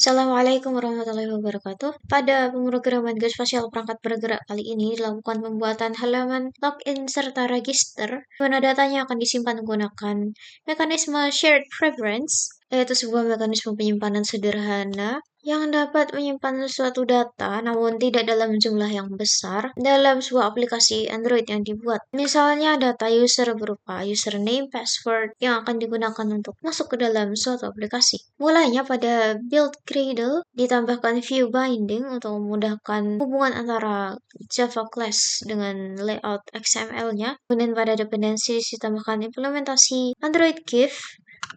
Assalamualaikum warahmatullahi wabarakatuh. Pada pemrograman geospasial perangkat bergerak kali ini dilakukan pembuatan halaman login serta register, di mana datanya akan disimpan menggunakan mekanisme shared preference, yaitu sebuah mekanisme penyimpanan sederhana yang dapat menyimpan suatu data namun tidak dalam jumlah yang besar dalam sebuah aplikasi Android yang dibuat. Misalnya data user berupa username, password yang akan digunakan untuk masuk ke dalam suatu aplikasi. Mulainya pada build Gradle, ditambahkan view binding untuk memudahkan hubungan antara Java class dengan layout XML-nya. Kemudian pada dependencies ditambahkan implementasi Android GIF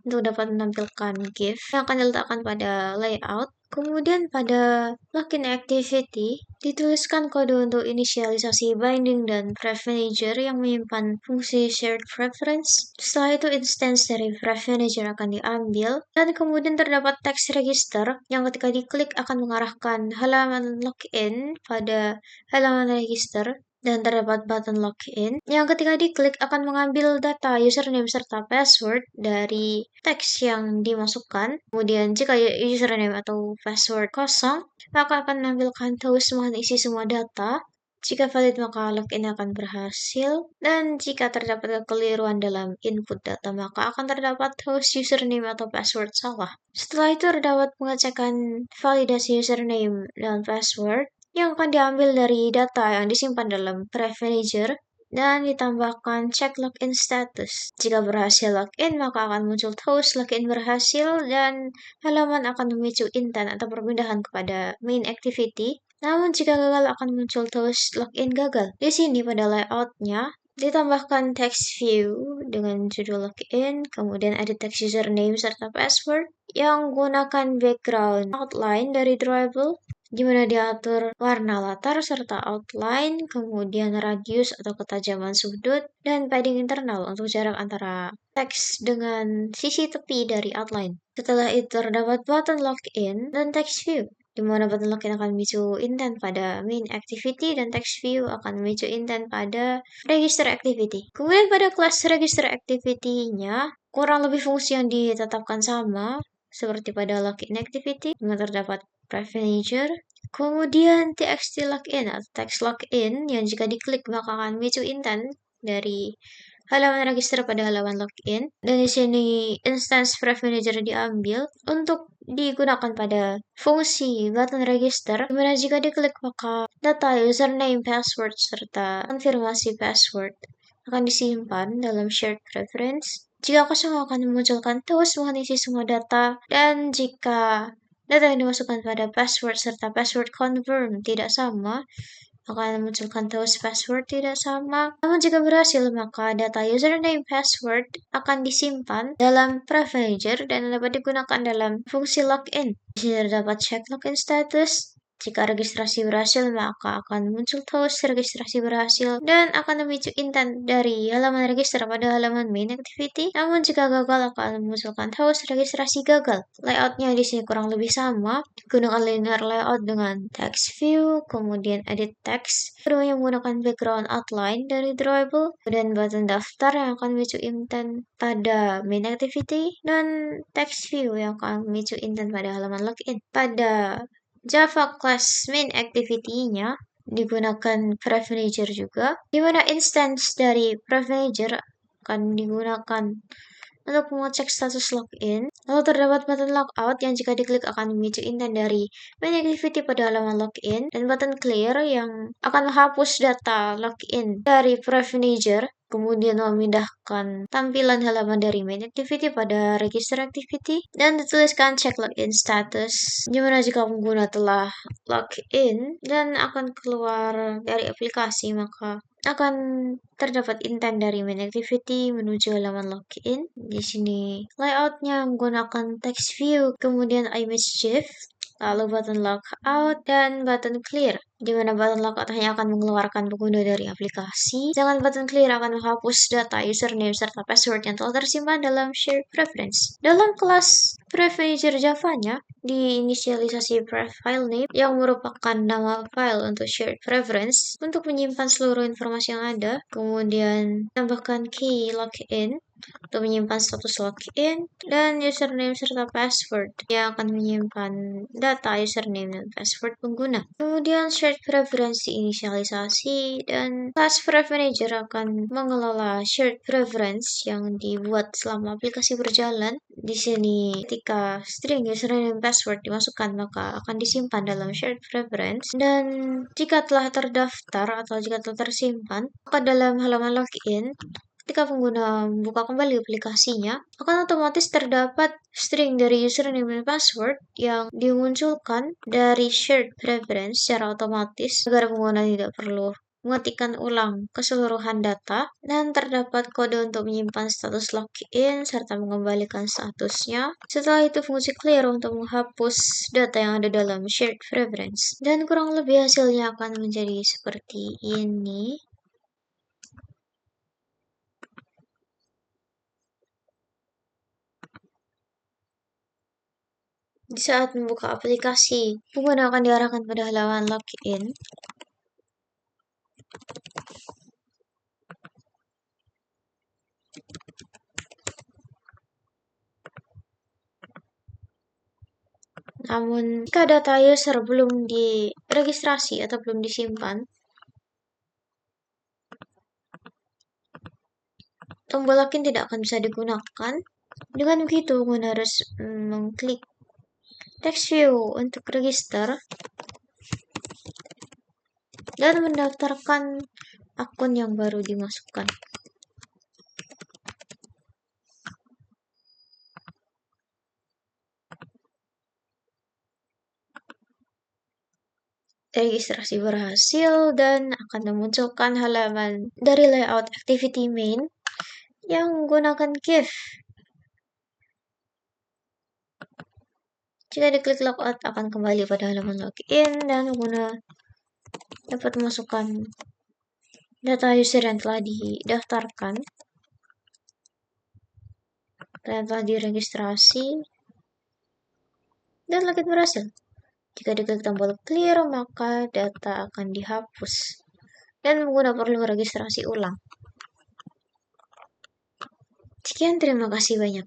untuk dapat menampilkan GIF yang akan diletakkan pada layout. Kemudian pada login activity, dituliskan kode untuk inisialisasi binding dan Prev Manager yang menyimpan fungsi shared preference. Setelah itu instance dari Prev Manager akan diambil, dan kemudian terdapat text register yang ketika diklik akan mengarahkan halaman login pada halaman register. Dan terdapat button login yang ketika diklik akan mengambil data username serta password dari teks yang dimasukkan. Kemudian jika username atau password kosong, maka akan menampilkan terus mengisi semua data. Jika valid maka login akan berhasil, dan jika terdapat kekeliruan dalam input data maka akan terdapat host username atau password salah. Setelah itu terdapat pengecekan validasi username dan password yang akan diambil dari data yang disimpan dalam Prev Manager dan ditambahkan cek login status. Jika berhasil login, maka akan muncul terus login berhasil dan halaman akan memicu intent atau perpindahan kepada main activity. Namun jika gagal akan muncul terus login gagal. Di sini pada layoutnya ditambahkan text view dengan judul login, kemudian ada text username serta password yang menggunakan background outline dari drawable, di mana diatur warna latar serta outline, kemudian radius atau ketajaman sudut, dan padding internal untuk jarak antara teks dengan sisi tepi dari outline. Setelah itu terdapat button login dan text view, di mana button login akan memicu intent pada main activity dan text view akan memicu intent pada register activity. Kemudian pada kelas register activity-nya, kurang lebih fungsi yang ditetapkan sama seperti pada login activity, di mana terdapat Prev Manager, kemudian txt login atau text login yang jika diklik maka akan memicu intent dari halaman register pada halaman login, dan di sini instance Prev Manager diambil untuk digunakan pada fungsi button register, dimana jika diklik maka data username, password serta konfirmasi password akan disimpan dalam shared preference. Jika kosong akan memunculkan terus mengisi semua data, dan jika data yang dimasukkan pada password serta password confirm tidak sama, akan memunculkan terus password tidak sama. Namun jika berhasil, maka data username password akan disimpan dalam Prev Manager dan dapat digunakan dalam fungsi login. Di sini terdapat check login status. Jika registrasi berhasil, maka akan muncul terus registrasi berhasil dan akan memicu intent dari halaman register pada halaman main activity. Namun jika gagal akan memunculkan terus registrasi gagal. Layoutnya di sini kurang lebih sama, gunakan linear layout dengan text view, kemudian edit text, keduanya menggunakan background outline dari drawable, kemudian button daftar yang akan memicu intent pada main activity, dan text view yang akan memicu intent pada halaman login. Pada Java class main activity-nya digunakan Prev Manager juga, di mana instance dari Prev Manager akan digunakan untuk mengecek status login. Lalu terdapat button logout yang jika diklik akan memicu intent dari main activity pada halaman login, dan button clear yang akan menghapus data login dari Prev Manager, kemudian memindahkan tampilan halaman dari main activity pada register activity, dan dituliskan check login status, dimana jika pengguna telah login dan akan keluar dari aplikasi maka akan terdapat intent dari main activity menuju halaman login. Di sini layoutnya menggunakan text view, kemudian image GIF, lalu button logout dan button clear, di mana button logout hanya akan mengeluarkan pengguna dari aplikasi, sedangkan button clear akan menghapus data username serta password yang telah tersimpan dalam shared preference. Dalam kelas Prev Manager Java-nya, diinisialisasi Prev file name yang merupakan nama file untuk shared preference untuk menyimpan seluruh informasi yang ada, kemudian tambahkan key login untuk menyimpan status login, dan username serta password yang akan menyimpan data username dan password pengguna. Kemudian shared preference inisialisasi, dan class pref manager akan mengelola shared preference yang dibuat selama aplikasi berjalan. Di sini ketika string username dan password dimasukkan maka akan disimpan dalam shared preference, dan jika telah terdaftar atau jika telah tersimpan maka dalam halaman login ketika pengguna membuka kembali aplikasinya, akan otomatis terdapat string dari username dan password yang dimunculkan dari shared preference secara otomatis agar pengguna tidak perlu mengetikkan ulang keseluruhan data, dan terdapat kode untuk menyimpan status login serta mengembalikan statusnya. Setelah itu fungsi clear untuk menghapus data yang ada dalam shared preference, dan kurang lebih hasilnya akan menjadi seperti ini. Di saat membuka aplikasi, pengguna akan diarahkan pada halaman login. Namun, jika data user belum diregistrasi atau belum disimpan, tombol login tidak akan bisa digunakan. Dengan begitu, pengguna harus mengklik text view untuk register dan mendaftarkan akun yang baru dimasukkan. Registrasi berhasil dan akan memunculkan halaman dari layout activity main yang menggunakan GIF. Jika diklik logout akan kembali pada halaman login dan pengguna dapat memasukkan data user yang telah didaftarkan dan telah diregistrasi, dan login berhasil. Jika diklik tombol clear maka data akan dihapus dan pengguna perlu registrasi ulang. Sekian, terima kasih banyak.